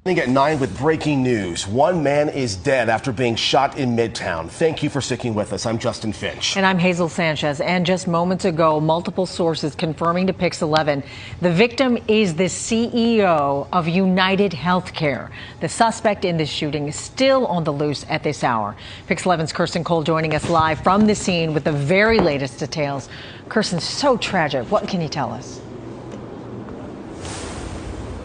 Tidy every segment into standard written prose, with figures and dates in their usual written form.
At 9 with breaking news. One man is dead after being shot in Midtown. Thank you for sticking with us. I'm Justin Finch. And I'm Hazel Sanchez. And just moments ago, multiple sources confirming to Pix 11 the victim is the CEO of United Healthcare. The suspect in this shooting is still on the loose at this hour. Pix 11's Kirsten Cole joining us live from the scene with the very latest details. Kirsten, so tragic. What can you tell us?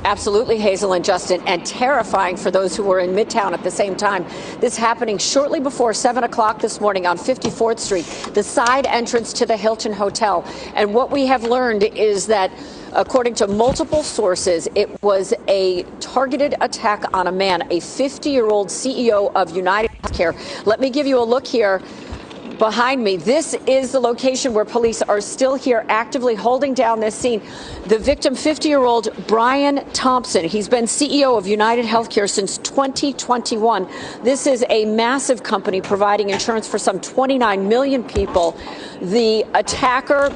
Absolutely, Hazel and Justin, and terrifying for those who were in Midtown at the same time. This happening shortly before 7 o'clock this morning on 54th Street, the side entrance to the Hilton Hotel. And what we have learned is that, according to multiple sources, it was a targeted attack on a man, a 50-year-old CEO of United Healthcare. Let me give you a look here. Behind me, this is the location where police are still here actively holding down this scene. The victim, 50-year-old Brian Thompson. He's been CEO of United Healthcare since 2021. This is a massive company providing insurance for some 29 million people. The attacker,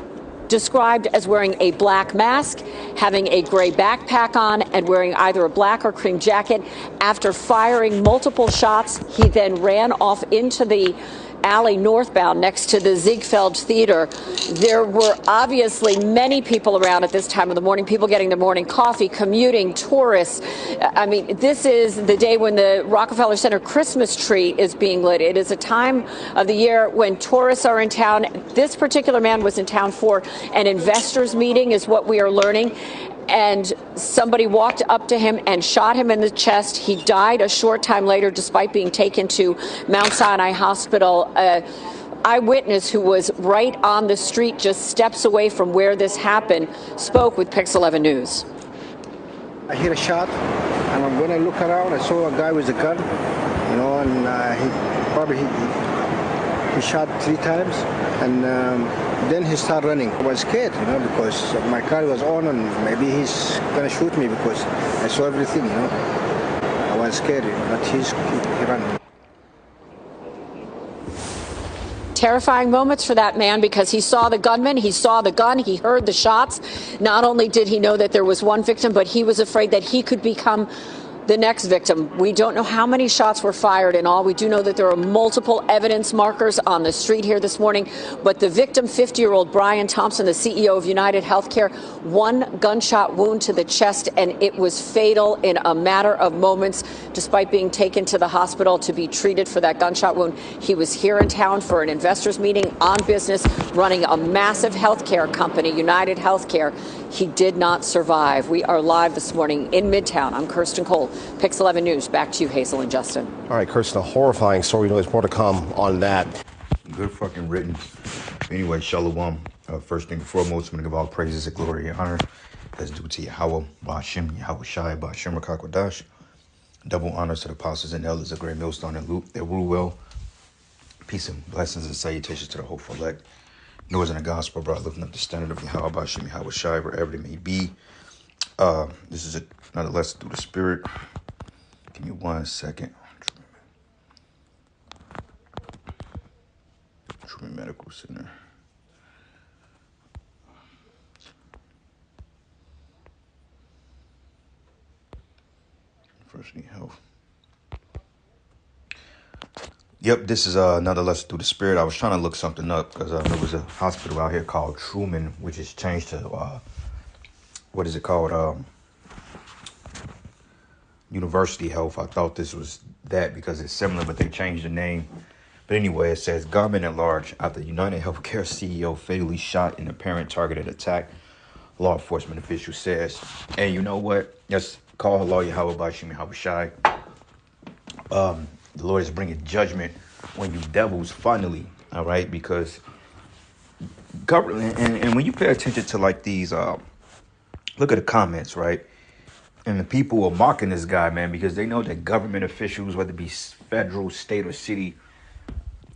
described as wearing a black mask, having a gray backpack on, and wearing either a black or cream jacket. After firing multiple shots, he then ran off into the alley northbound next to the Ziegfeld Theater. There were obviously many people around at this time of the morning, people getting their morning coffee, commuting, tourists. I mean, this is the day when the Rockefeller Center Christmas tree is being lit. It is a time of the year when tourists are in town. This particular man was in town for an investors meeting, is what we are learning. And somebody walked up to him and shot him in the chest. He died a short time later, despite being taken to Mount Sinai Hospital. Eyewitness who was right on the street, just steps away from where this happened, spoke with Pix 11 News. I hear a shot, and when I look around, I saw a guy with a gun, and he shot 3 times, and then he started running. I was scared, because my car was on, and maybe he's gonna shoot me because I saw everything, I was scared, but he ran. Terrifying moments for that man, because he saw the gunman, he saw the gun, he heard the shots. Not only did he know that there was one victim, but he was afraid that he could become the next victim. We don't know how many shots were fired in all. We do know that there are multiple evidence markers on the street here this morning. But the victim, 50-year-old Brian Thompson, the CEO of United Healthcare, 1 gunshot wound to the chest, and it was fatal in a matter of moments. Despite being taken to the hospital to be treated for that gunshot wound, he was here in town for an investors meeting on business, running a massive healthcare company, United Healthcare. He did not survive. We are live this morning in Midtown. I'm Kirsten Cole, Pix 11 News. Back to you, Hazel and Justin. All right, Kirsten, a horrifying story. There's more to come on that. Good fucking written. Anyway, Shalom. First thing and foremost, I'm going to give all praises and glory and honor as due to Yahweh, Ba'ashem, Yahweh Shai, Ba'ashem Rakakwadash. Double honors to the apostles and elders of Great Millstone and Luke. They rule well. Peace and blessings and salutations to the hopeful elect. Noise in the gospel, bro, lifting up the standard of Yahweh, Ba'ashem, Yahweh Shai, wherever it may be. This is another lesson through the Spirit. Give me 1 second. Truman Medical Center. First need health. Yep, this is another lesson through the Spirit. I was trying to look something up because there was a hospital out here called Truman, which is changed to, what is it called? University Health. I thought this was that because it's similar, but they changed the name. But anyway, it says, government at large after United Healthcare CEO fatally shot in apparent targeted attack. Law enforcement official says, and you know what? Let's call Allah Yahweh Ba'ashem Yahweh Shai. The Lord is bringing judgment on you devils finally, all right? Because government, and when you pay attention to like these, look at the comments, right? And the people are mocking this guy, man, because they know that government officials, whether it be federal, state, or city,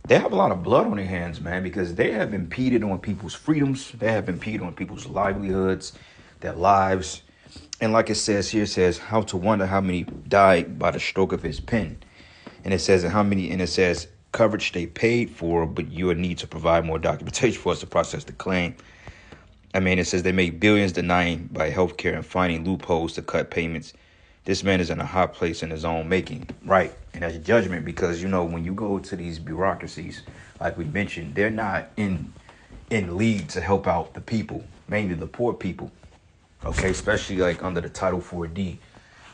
they have a lot of blood on their hands, man, because they have impeded on people's freedoms. They have impeded on people's livelihoods, their lives. And like it says here, it says, how to wonder how many died by the stroke of his pen. And it says, coverage they paid for, but you would need to provide more documentation for us to process the claim. I mean, it says they make billions denying by healthcare and finding loopholes to cut payments This man is in a hot place in his own making, right? And that's judgment because, you know, when you go to these bureaucracies, like we mentioned, they're not in league to help out the people, mainly the poor people, okay? Especially like under the Title 4D.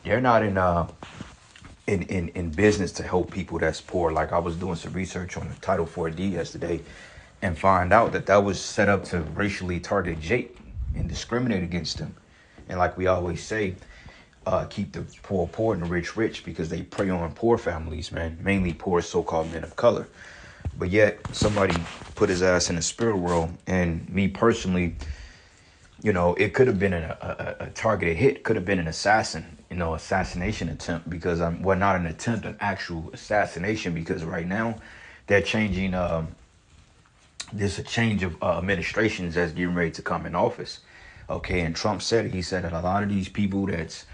They're not in business to help people that's poor. Like I was doing some research on the Title 4D yesterday and find out that that was set up to racially target Jake and discriminate against them. And like we always say, keep the poor poor and the rich rich because they prey on poor families, man, mainly poor so-called men of color. But yet somebody put his ass in the spirit world, and me personally, you know, it could have been a targeted hit, could have been an assassination attempt, because not an attempt, an actual assassination, because right now they're changing, there's a change of administrations that's getting ready to come in office. Okay, and Trump said it. He said that a lot of these people that's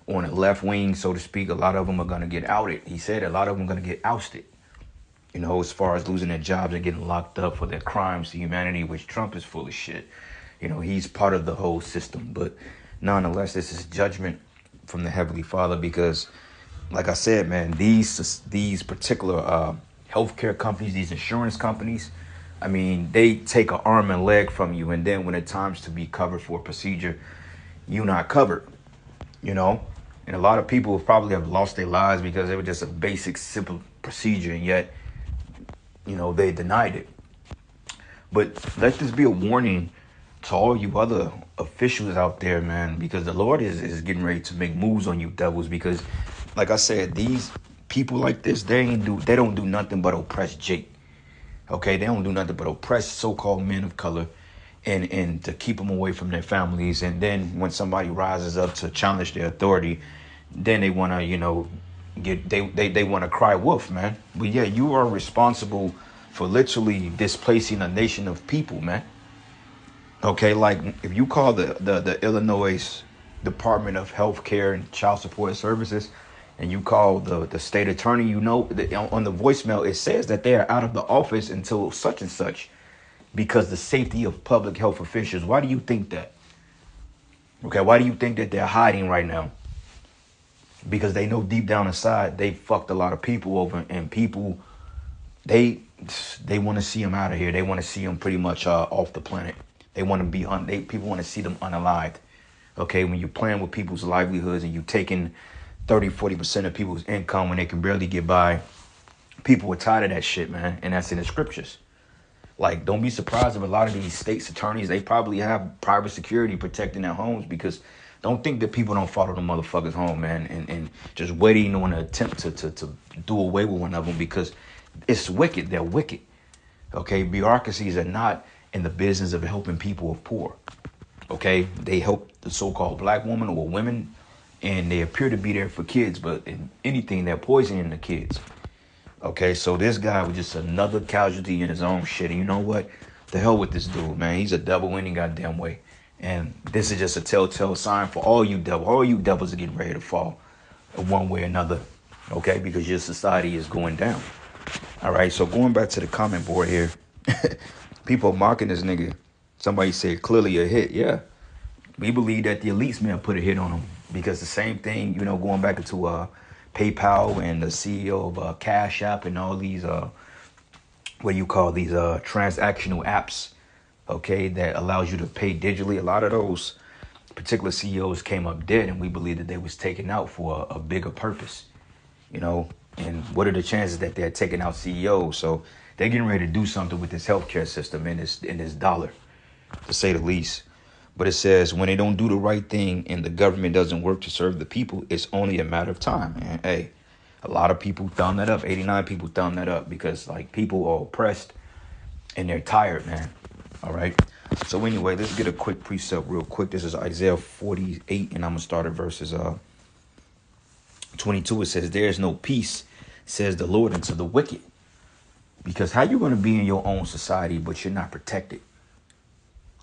on the left wing, so to speak, a lot of them are going to get outed. He said a lot of them are going to get ousted, you know, as far as losing their jobs and getting locked up for their crimes to humanity, which Trump is full of shit. You know, he's part of the whole system. But nonetheless, this is judgment from the Heavenly Father because, like I said, man, these particular healthcare companies, these insurance companies, I mean, they take an arm and leg from you, and then when it's times to be covered for a procedure, you're not covered, you know? And a lot of people probably have lost their lives because it was just a basic, simple procedure, and yet, you know, they denied it. But let this be a warning to all you other officials out there, man, because the Lord is getting ready to make moves on you devils, because, like I said, these people like this, they don't do nothing but oppress Jake. Okay, they don't do nothing but oppress so-called men of color and to keep them away from their families. And then when somebody rises up to challenge their authority, then they want to, you know, they want to cry wolf, man. But yeah, you are responsible for literally displacing a nation of people, man. Okay, like if you call the Illinois Department of Health Care and Child Support Services, and you call the state attorney, you know, on the voicemail, it says that they are out of the office until such and such because the safety of public health officials. Why do you think that? Okay, why do you think that they're hiding right now? Because they know deep down inside they fucked a lot of people over, and people, they want to see them out of here. They want to see them pretty much off the planet. They want to be people want to see them unalived. Okay, when you're playing with people's livelihoods and you're taking 30-40% of people's income when they can barely get by, people are tired of that shit, man. And that's in the scriptures. Like, don't be surprised if a lot of these states attorneys, they probably have private security protecting their homes, because don't think that people don't follow the motherfuckers home, man, and just waiting on an attempt to do away with one of them, because it's wicked. They're wicked. Okay, bureaucracies are not in the business of helping people who are poor. Okay, they help the so-called black woman or women, and they appear to be there for kids, but in anything, they're poisoning the kids. Okay, so this guy was just another casualty in his own shit. And you know what? The hell with this dude, man. He's a devil any goddamn way. And this is just a telltale sign for all you devils. All you devils are getting ready to fall in one way or another. Okay, because your society is going down. All right, so going back to the comment board here. People mocking this nigga. Somebody said clearly a hit. Yeah. We believe that the elites may have put a hit on him, because the same thing, you know, going back into PayPal and the CEO of Cash App and all these, what you call these transactional apps, okay, that allows you to pay digitally. A lot of those particular CEOs came up dead, and we believe that they was taken out for a bigger purpose, you know. And what are the chances that they're taking out CEOs? So they're getting ready to do something with this healthcare system and this dollar, to say the least. But it says when they don't do the right thing and the government doesn't work to serve the people, it's only a matter of time. And hey, a lot of people thumb that up. 89 people thumb that up because, like, people are oppressed and they're tired, man. All right. So anyway, let's get a quick precept real quick. This is Isaiah 48, and I'm going to start at verses 22. It says, "There is no peace, says the Lord, unto the wicked." Because how you going to be in your own society, but you're not protected?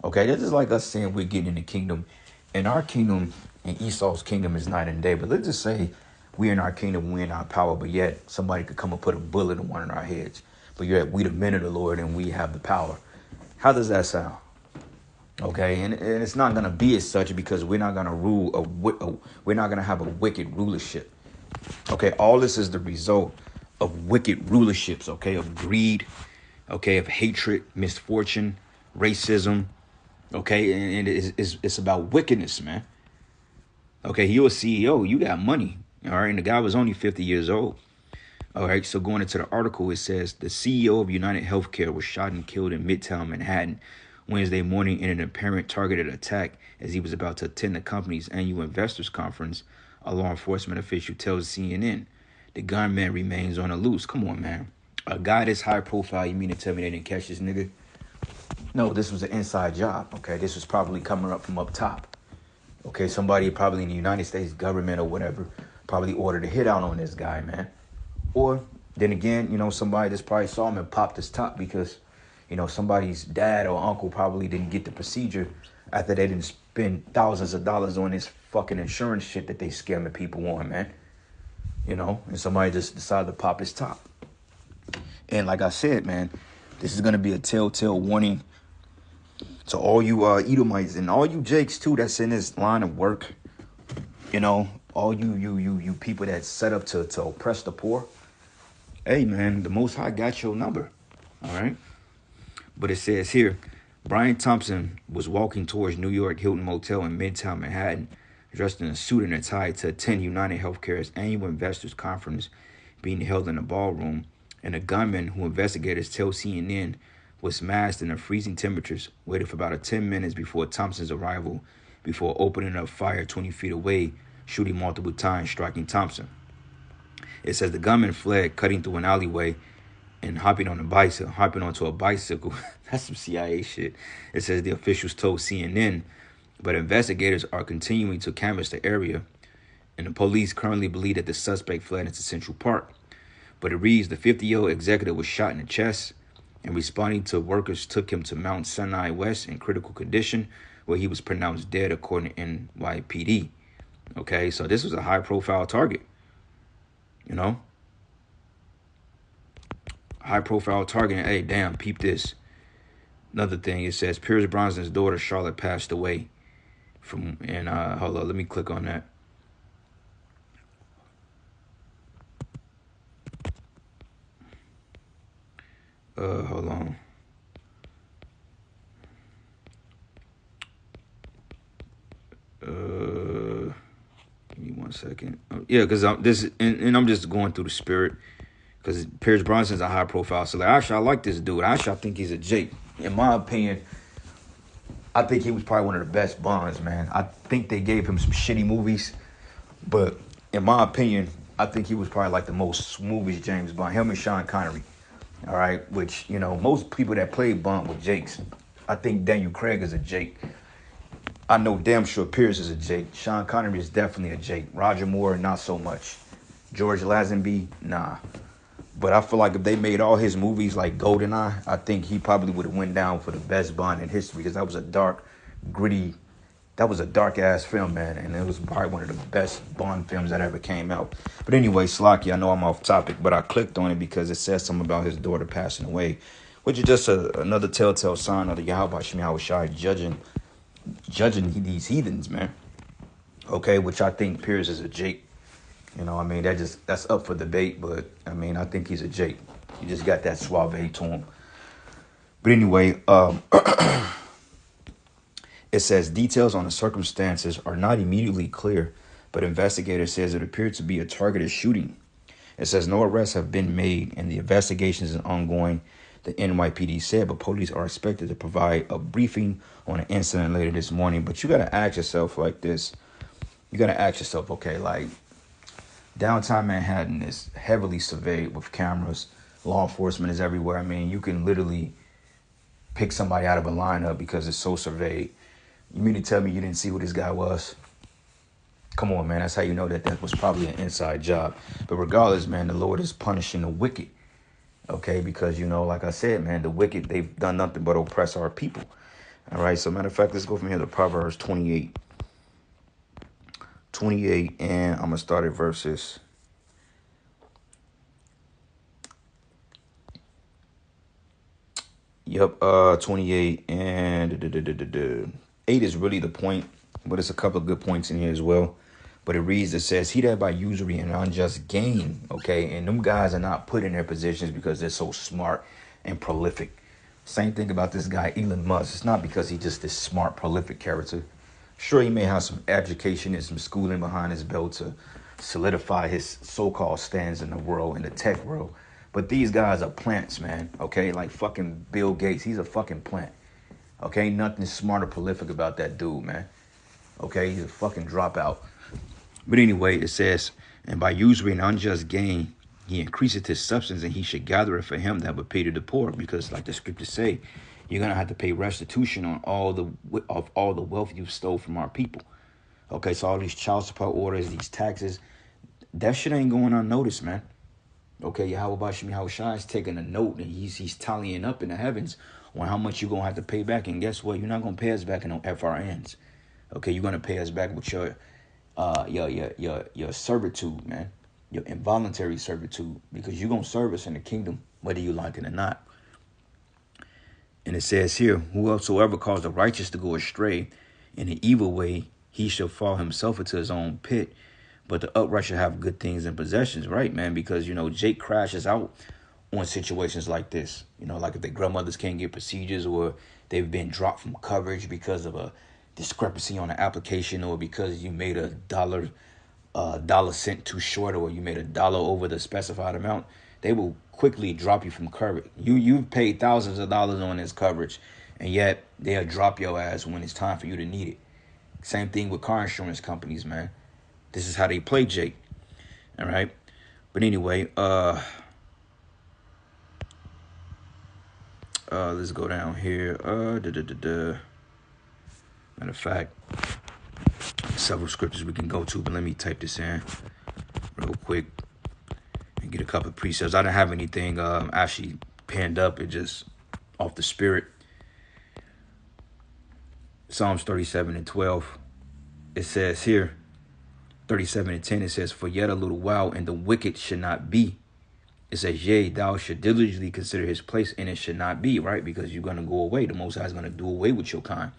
Okay, this is like us saying we're getting in the kingdom. And our kingdom and Esau's kingdom is night and day. But let's just say we're in our kingdom, we're in our power, but yet somebody could come and put a bullet in one of our heads. But yet we the men of the Lord and we have the power. How does that sound? Okay, and it's not gonna be as such because we're not gonna we're not gonna have a wicked rulership. Okay, all this is the result of wicked rulerships. Okay, of greed. Okay, of hatred, misfortune, racism. Okay, and it's about wickedness, man. Okay, you're a CEO, you got money. All right, and the guy was only 50 years old. All right, so going into the article, it says the CEO of United Healthcare was shot and killed in Midtown Manhattan Wednesday morning in an apparent targeted attack as he was about to attend the company's annual investors conference, a law enforcement official tells CNN. The gunman remains on the loose. Come on, man. A guy this high profile, you mean to tell me they didn't catch this nigga? No, this was an inside job, okay? This was probably coming up from up top. Okay, somebody probably in the United States government or whatever probably ordered a hit out on this guy, man. Or, then again, somebody just probably saw him and popped his top because, somebody's dad or uncle probably didn't get the procedure after they didn't spend thousands of dollars on this fucking insurance shit that they scamming people on, man. And somebody just decided to pop his top. And like I said, man, this is going to be a telltale warning to all you Edomites and all you Jakes, too, that's in this line of work. All you people that set up to oppress the poor. Hey, man, the Most High got your number. All right. But it says here, Brian Thompson was walking towards New York Hilton Motel in Midtown Manhattan, dressed in a suit and a tie to attend United Healthcare's annual investors conference being held in the ballroom. And a gunman who investigators tell CNN was masked in the freezing temperatures, waited for about 10 minutes before Thompson's arrival, before opening up fire 20 feet away, shooting multiple times, striking Thompson. It says the gunman fled, cutting through an alleyway and hopping onto a bicycle. That's some CIA shit. It says the officials told CNN, but investigators are continuing to canvass the area, and the police currently believe that the suspect fled into Central Park. But it reads the 50-year-old executive was shot in the chest, and responding to workers took him to Mount Sinai West in critical condition, where he was pronounced dead according to NYPD. Okay, so this was a high-profile target, High-profile target, and hey, damn, peep this. Another thing, it says Pierce Brosnan's daughter, Charlotte, passed away hold on, let me click on that. Hold on. Give me 1 second. Yeah, because I'm just going through the spirit. Because Pierce Brosnan's a high profile. So actually, I like this dude. Actually, I think he's a Jake. In my opinion, I think he was probably one of the best Bonds, man. I think they gave him some shitty movies. But in my opinion, I think he was probably like the most smoothest James Bond. Him and Sean Connery. All right, which, most people that played Bond were Jakes. I think Daniel Craig is a Jake. I know damn sure Pierce is a Jake. Sean Connery is definitely a Jake. Roger Moore, not so much. George Lazenby, nah. But I feel like if they made all his movies like GoldenEye, I think he probably would have went down for the best Bond in history because that was a dark, gritty, that was a dark-ass film, man. And it was probably one of the best Bond films that ever came out. But anyway, Slocky, I know I'm off topic, but I clicked on it because it says something about his daughter passing away, which is just another telltale sign of the Yahweh Shai judging these heathens, man. Okay, which I think Pierce is a Jake. That's up for debate, but I think he's a Jake. He just got that suave to him. But anyway, it says details on the circumstances are not immediately clear, but investigators says it appeared to be a targeted shooting. It says no arrests have been made and the investigation is ongoing, the NYPD said, but police are expected to provide a briefing on an incident later this morning. But you got to ask yourself like this. You got to ask yourself, okay, like downtown Manhattan is heavily surveyed with cameras. Law enforcement is everywhere. You can literally pick somebody out of a lineup because it's so surveyed. You mean to tell me you didn't see who this guy was? Come on, man. That's how you know that was probably an inside job. But regardless, man, the Lord is punishing the wicked. Okay, because, like I said, man, the wicked, they've done nothing but oppress our people. All right, so matter of fact, let's go from here to Proverbs 28. 28, and I'm going to start at verses. Yep, 28 and 8 is really the point, but it's a couple of good points in here as well. But it reads, it says, he that by usury and unjust gain, okay? And them guys are not put in their positions because they're so smart and prolific. Same thing about this guy, Elon Musk. It's not because he's just this smart, prolific character. Sure, he may have some education and some schooling behind his belt to solidify his so-called stands in the world, in the tech world. But these guys are plants, man, okay? Like fucking Bill Gates, he's a fucking plant. Okay, nothing smart or prolific about that dude, man. Okay, he's a fucking dropout. But anyway, it says, and by usury and unjust gain, he increaseth his substance, and he should gather it for him that would pay to the poor. Because like the scriptures say, you're going to have to pay restitution on all the wealth you stole from our people. Okay, so all these child support orders, these taxes, that shit ain't going unnoticed, man. Okay, Yahweh Shem Yahushua is taking a note, and he's tallying up in the heavens on how much you're going to have to pay back. And guess what? You're not going to pay us back in no FRNs. Okay, you're going to pay us back with your servitude, man. Your involuntary servitude. Because you're going to serve us in the kingdom, whether you like it or not. And it says here, whosoever caused the righteous to go astray in an evil way, he shall fall himself into his own pit. But the upright shall have good things and possessions, right, man? Because, you know, Jake crashes out on situations like this. You know, like if their grandmothers can't get procedures, or they've been dropped from coverage because of a discrepancy on the application, or because you made a dollar cent too short, or you made $1 over the specified amount. They will quickly drop you from coverage. You've paid thousands of dollars on this coverage, and yet they'll drop your ass when it's time for you to need it. Same thing with car insurance companies, man. This is how they play, Jake. All right. But anyway, let's go down here. Matter of fact, several scriptures we can go to, but let me type this in real quick and get a couple of precepts. I didn't have anything actually penned up. It just off the spirit. Psalms 37 and 12. It says here, 37 and 10, it says, for yet a little while, and the wicked should not be. It says, yea, thou should diligently consider his place, and it should not be, right? Because you're going to go away. The Most High is going to do away with your kind.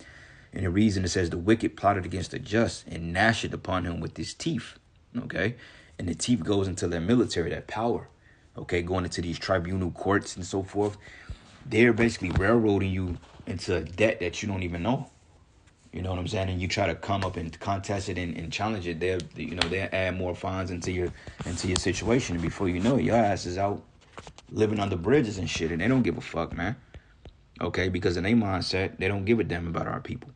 And the reason it says, the wicked plotted against the just and gnashed upon him with his teeth. Okay? And the teeth goes into their military, that power. Okay? Going into these tribunal courts and so forth. They're basically railroading you into a debt that you don't even know. You know what I'm saying? And you try to come up and contest it and challenge it. They'll add more fines into your situation. And before you know it, your ass is out living under bridges and shit. And they don't give a fuck, man. Okay? Because in their mindset, they don't give a damn about our people.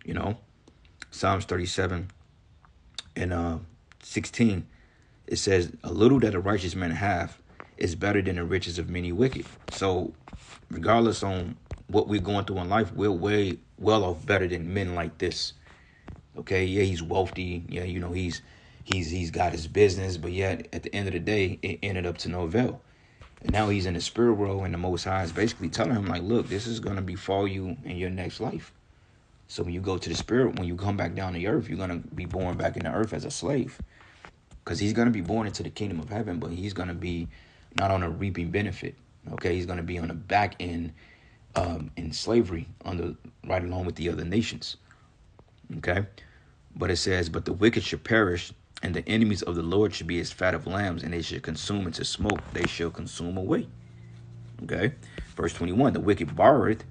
You know? Psalms 37 and 16. It says, a little that a righteous man have is better than the riches of many wicked. So regardless on what we're going through in life, we're way well off better than men like this. Okay, yeah, he's wealthy. Yeah, you know, he's got his business, but yet at the end of the day, it ended up to no avail. And now he's in the spirit world, and the Most High is basically telling him, like, look, this is going to befall you in your next life. So when you go to the spirit, when you come back down to earth, you're going to be born back in the earth as a slave. Because he's going to be born into the kingdom of heaven, but he's going to be not on a reaping benefit. Okay, he's going to be on the back end in slavery right along with the other nations. Okay, but it says, but the wicked shall perish, and the enemies of the Lord should be as fat of lambs, and they shall consume into smoke, they shall consume away. Okay, verse 21, the wicked borroweth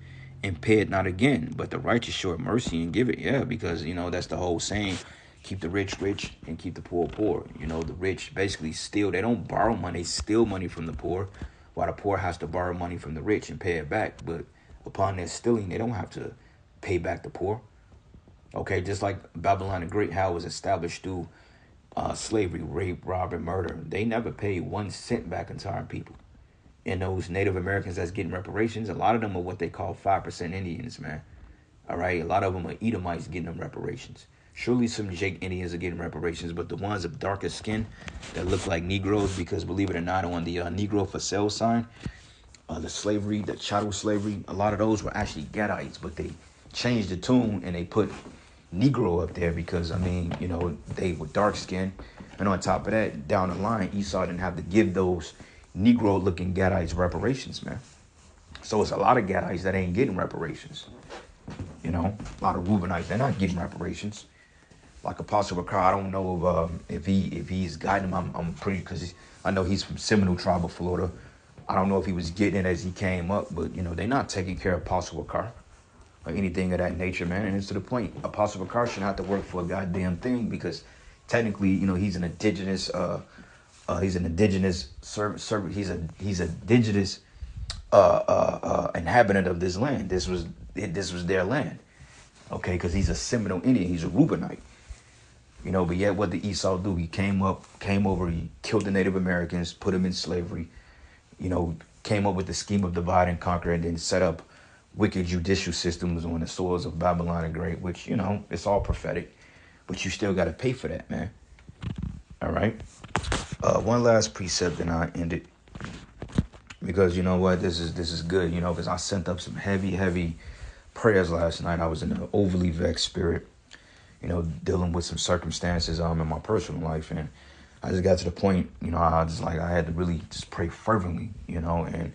and pay it not again, but the righteous show mercy and give it. Yeah, because, you know, that's the whole saying, keep the rich rich and keep the poor poor. You know, the rich basically steal. They don't borrow money, they steal money from the poor, while the poor has to borrow money from the rich and pay it back. But upon their stealing, they don't have to pay back the poor. Okay, just like Babylon the Great, how it was established through slavery, rape, robbery, murder. They never paid 1 cent back into our people. And those Native Americans that's getting reparations, a lot of them are what they call 5% Indians, man. All right, a lot of them are Edomites getting them reparations. Surely some Jake Indians are getting reparations, but the ones of darker skin that look like Negroes, because believe it or not, on the Negro for sale sign, the slavery, the chattel slavery, a lot of those were actually Gadites, but they changed the tune and they put Negro up there because, I mean, you know, they were dark skinned. And on top of that, down the line, Esau didn't have to give those Negro looking Gadites reparations, man. So it's a lot of Gadites that ain't getting reparations. You know, a lot of Reubenites, they're not getting reparations. Like Apostle Bakar, I don't know if he's guiding him. I'm pretty, because I know he's from Seminole Tribe of Florida. I don't know if he was getting it as he came up, but you know, they're not taking care of Apostle Bakar or anything of that nature, man. And it's to the point, Apostle Bakar shouldn't have to work for a goddamn thing, because technically, you know, he's an indigenous servant. He's a indigenous inhabitant of this land. This was their land, okay? Because he's a Seminole Indian. He's a Reubenite, you know. But yet, what did Esau do? He came over. He killed the Native Americans, put them in slavery. You know, came up with the scheme of divide and conquer, and then set up wicked judicial systems on the soils of Babylon the Great. Which, you know, it's all prophetic, but you still got to pay for that, man. All right. One last precept, and I end it, because you know what, this is good, you know, because I sent up some heavy prayers last night. I was in an overly vexed spirit, you know, dealing with some circumstances in my personal life, and I just got to the point, you know, I had to really just pray fervently, you know, and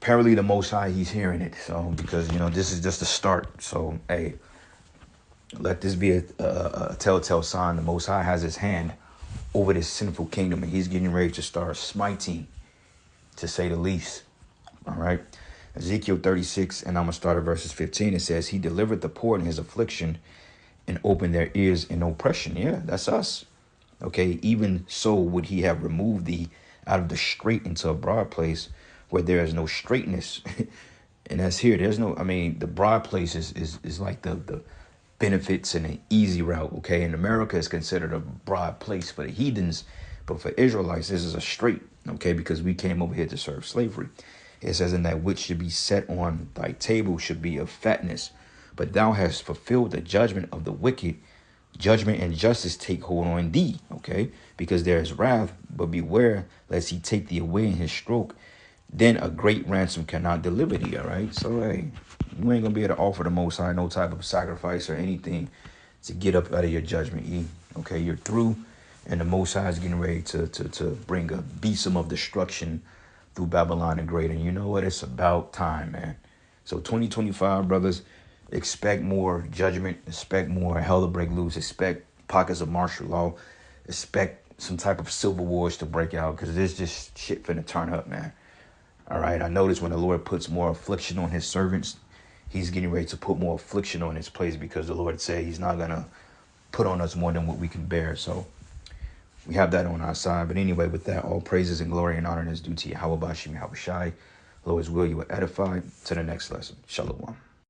apparently the Most High, he's hearing it. So, because, you know, this is just a start. So, hey, let this be a telltale sign. The Most High has his hand over this sinful kingdom, and he's getting ready to start smiting, to say the least. All right. Ezekiel 36, and I'm going to start at verses 15. It says, he delivered the poor in his affliction and opened their ears in oppression. Yeah, that's us. Okay, even so would he have removed thee out of the strait into a broad place where there is no straightness. And that's here. There's no, I mean, the broad place is like the benefits and an easy route. Okay, in America, it's considered a broad place for the heathens, but for Israelites, this is a straight. Okay, because we came over here to serve slavery. It says, and that which should be set on thy table should be of fatness, but thou hast fulfilled the judgment of the wicked. Judgment and justice take hold on thee, okay? Because there is wrath, but beware lest he take thee away in his stroke. Then a great ransom cannot deliver thee, all right? So, hey, you ain't going to be able to offer the Most High no type of sacrifice or anything to get up out of your judgment, okay? You're through, and the Most High is getting ready to bring a besom of destruction through Babylon the Great. And you know what? It's about time, man. So 2025, brothers, expect more judgment, expect more hell to break loose, expect pockets of martial law, expect some type of civil wars to break out, because there's just shit finna turn up, man. All right, I notice when the Lord puts more affliction on his servants, he's getting ready to put more affliction on his place, because the Lord said he's not gonna put on us more than what we can bear. So we have that on our side. But anyway, with that, all praises and glory and honor is due to Yahweh Bashim Yahweh Shai. Lord's will, you will edify. To the next lesson. Shalom.